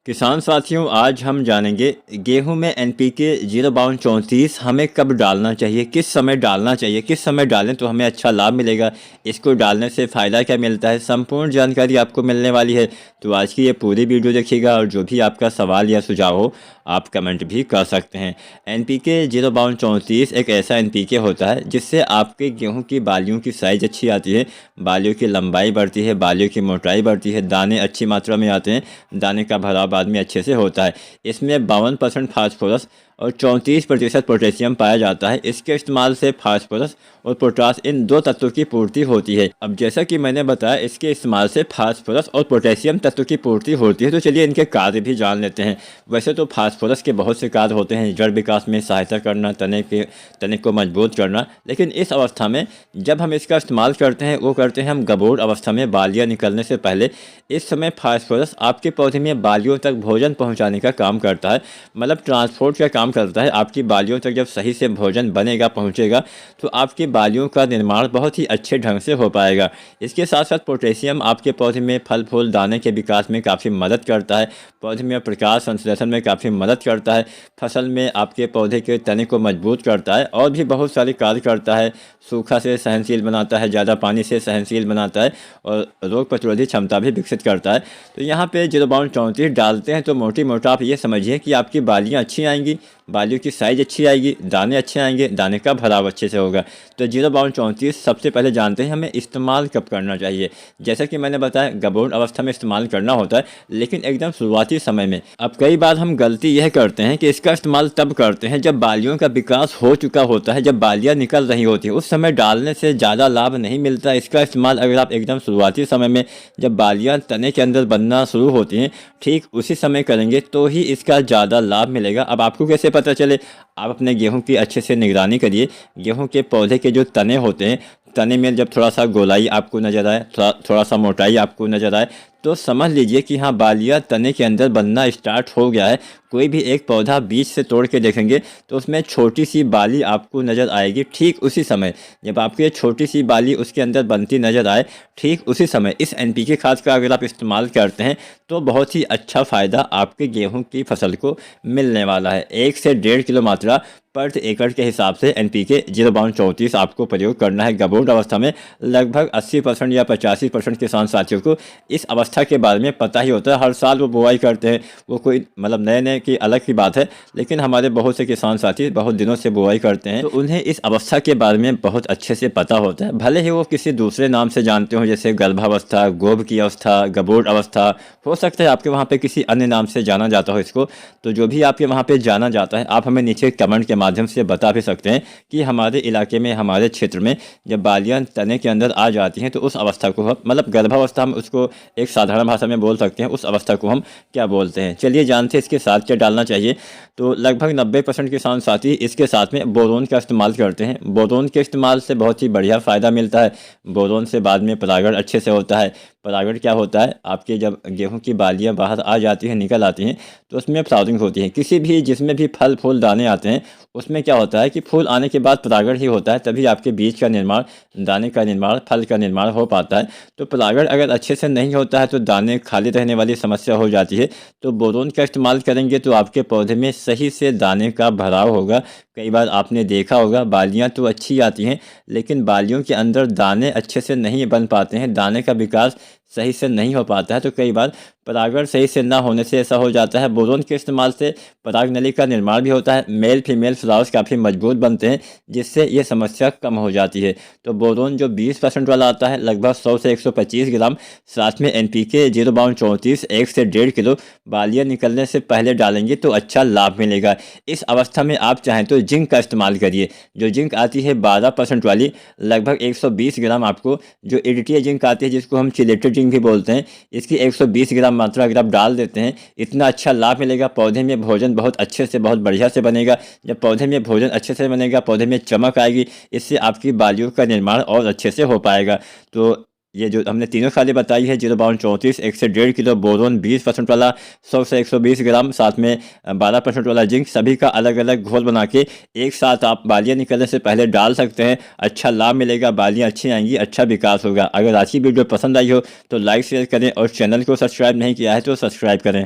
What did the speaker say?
किसान साथियों, आज हम जानेंगे गेहूं में एनपीके 0-34 हमें कब डालना चाहिए, किस समय डालना चाहिए, किस समय डालें तो हमें अच्छा लाभ मिलेगा, इसको डालने से फ़ायदा क्या मिलता है। संपूर्ण जानकारी आपको मिलने वाली है। तो आज की ये पूरी वीडियो देखिएगा और जो भी आपका सवाल या सुझाव हो आप कमेंट भी कर सकते हैं। एनपीके 0-34 एक ऐसा एनपीके होता है जिससे आपके गेहूँ की बालियों की साइज़ अच्छी आती है, बालियों की लंबाई बढ़ती है, बालियों की मोटाई बढ़ती है, दाने अच्छी मात्रा में आते हैं, दाने का भराव बाद में अच्छे से होता है। इसमें 52% फास्फोरस और 34% पोटेशियम पाया जाता है। इसके इस्तेमाल से फास्फोरस और पोटास इन दो तत्वों की पूर्ति होती है। अब जैसा कि मैंने बताया, इसके इस्तेमाल से फास्फोरस और पोटेशियम तत्व की पूर्ति होती है। तो चलिए इनके कार्य भी जान लेते हैं। वैसे तो फास्फोरस के बहुत से कार्य होते हैं, जड़ विकास में सहायता करना, तने को मजबूत करना, लेकिन इस अवस्था में जब हम इसका इस्तेमाल करते हैं वो करते हैं हम गबोर अवस्था में, बालियाँ निकलने से पहले। इस समय फास्फोरस आपके पौधे में बालियों तक भोजन पहुंचाने का काम करता है, मतलब ट्रांसपोर्ट का काम करता है। आपकी बालियों तक जब सही से भोजन बनेगा, पहुंचेगा, तो आपकी बालियों का निर्माण बहुत ही अच्छे ढंग से हो पाएगा। इसके साथ साथ पोटेशियम आपके पौधे में फल फूल दाने के विकास में काफ़ी मदद करता है, पौधे में प्रकाश संश्लेषण में काफ़ी मदद करता है, फसल में आपके पौधे के तने को मजबूत करता है और भी बहुत सारे कार्य करता है। सूखा से सहनशील बनाता है, ज़्यादा पानी से सहनशील बनाता है और रोग प्रतिरोधी क्षमता भी विकसित करता है। तो यहाँ पे 0-34 डालते हैं तो मोटी मोटा आप ये समझिए कि आपकी बालियाँ अच्छी आएंगी, बालियों की साइज़ अच्छी आएगी, दाने अच्छे आएंगे, दाने का भराव अच्छे से होगा। तो 0-34 सबसे पहले जानते हैं हमें इस्तेमाल कब करना चाहिए। जैसा कि मैंने बताया, गबोर अवस्था में इस्तेमाल करना होता है, लेकिन एकदम शुरुआती समय में। अब कई बार हम गलती यह करते हैं कि इसका इस्तेमाल तब करते हैं जब बालियों का विकास हो चुका होता है, जब बालियाँ निकल रही होती है। उस समय डालने से ज़्यादा लाभ नहीं मिलता। इसका इस्तेमाल अगर आप एकदम शुरुआती समय में, जब बालियाँ तने के अंदर बनना शुरू होती हैं, ठीक उसी समय करेंगे तो ही इसका ज़्यादा लाभ मिलेगा। अब आपको कैसे पता चले? आप अपने गेहूं की अच्छे से निगरानी करिए। गेहूं के पौधे के जो तने होते हैं, तने में जब थोड़ा सा गोलाई आपको नज़र आए, थोड़ा सा मोटाई आपको नज़र आए, तो समझ लीजिए कि हाँ, बालियाँ तने के अंदर बनना स्टार्ट हो गया है। कोई भी एक पौधा बीज से तोड़ के देखेंगे तो उसमें छोटी सी बाली आपको नज़र आएगी। ठीक उसी समय जब आपको ये छोटी सी बाली उसके अंदर बनती नज़र आए, ठीक उसी समय इस एनपीके खाद का अगर आप इस्तेमाल करते हैं तो बहुत ही अच्छा फ़ायदा आपके गेहूं की फसल को मिलने वाला है। 1 से 1.5 किलो मात्रा प्रति एकड़ के हिसाब से एनपीके 0-34 आपको प्रयोग करना है। गबोर अवस्था में लगभग 80% या 85% किसान साथियों को इस अवस्था के बारे में पता ही होता है। हर साल वो बुआई करते हैं, वो कोई मतलब नए नए की अलग की बात है, लेकिन हमारे बहुत से किसान साथी बहुत दिनों से बुआई करते हैं, तो उन्हें इस अवस्था के बारे में बहुत अच्छे से पता होता है। भले ही वो किसी दूसरे नाम से जानते हो, जैसे गर्भावस्था, गोभ की अवस्था, गबोर अवस्था, हो सकता है आपके वहाँ पे किसी अन्य नाम से जाना जाता हो इसको। तो जो भी आपके वहाँ पे जाना जाता है, आप हमें नीचे कमेंट के माध्यम से बता भी सकते हैं कि हमारे इलाके में, हमारे क्षेत्र में जब बालियाँ तने के अंदर आ जाती हैं तो उस अवस्था को हम, मतलब गर्भावस्था, हम उसको एक साधारण भाषा में बोल सकते हैं, उस अवस्था को हम क्या बोलते हैं। चलिए जानते हैं इसके साथ क्या डालना चाहिए। तो लगभग 90% किसान साथी इसके साथ में बोरोन का इस्तेमाल करते हैं। बोरोन के इस्तेमाल से बहुत ही बढ़िया फ़ायदा मिलता है। बोरोन से बाद में परागण अच्छे से होता है। परागण क्या होता है? आपके जब गेहूं की बालियां बाहर आ जाती हैं, निकल आती हैं, तो उसमें फ्लावरिंग होती है। किसी भी, जिसमें भी फल फूल दाने आते हैं, उसमें क्या होता है कि फूल आने के बाद परागण ही होता है, तभी आपके बीज का निर्माण, दाने का निर्माण, फल का निर्माण हो पाता है। तो परागण अगर अच्छे से नहीं होता है तो दाने खाली रहने वाली समस्या हो जाती है। तो बोरोन का इस्तेमाल करेंगे तो आपके पौधे में सही से दाने का भराव होगा। कई बार आपने देखा होगा, बालियाँ तो अच्छी आती हैं लेकिन बालियों के अंदर दाने अच्छे से नहीं बन पाते हैं, दाने का विकास सही से नहीं हो पाता है। तो कई बार परागण सही से ना होने से ऐसा हो जाता है। बोरोन के इस्तेमाल से पराग नली का निर्माण भी होता है, मेल फीमेल फ्लावर्स काफ़ी मजबूत बनते हैं, जिससे ये समस्या कम हो जाती है। तो बोरोन जो 20% वाला आता है, लगभग 100 से 125 ग्राम, साथ में एनपीके 0-34 1 से 1.5 किलो बालियाँ निकलने से पहले डालेंगे तो अच्छा लाभ मिलेगा। इस अवस्था में आप चाहें तो जिंक का इस्तेमाल करिए। जो जिंक आती है 12% वाली, लगभग 120 ग्राम आपको, जो एडिटिया जिंक आती है जिसको हम चिलेटेड जिंक भी बोलते हैं, इसकी 120 ग्राम मात्रा अगर आप डाल देते हैं, इतना अच्छा लाभ मिलेगा। पौधे में भोजन बहुत अच्छे से, बहुत बढ़िया से बनेगा। जब पौधे में भोजन अच्छे से बनेगा, पौधे में चमक आएगी, इससे आपकी बालियों का निर्माण और अच्छे से हो पाएगा। तो ये जो हमने तीनों खाली बताई है, 0-34 1 से 1.5 किलो बोरोन, 20% वाला 100 से 120 ग्राम, साथ में 12% वाला जिंक, सभी का अलग अलग घोल बना के एक साथ आप बालियाँ निकलने से पहले डाल सकते हैं। अच्छा लाभ मिलेगा, बालियाँ अच्छी आएंगी, अच्छा विकास होगा। अगर आज की वीडियो पसंद आई हो तो लाइक शेयर करें और चैनल को सब्सक्राइब नहीं किया है तो सब्सक्राइब करें।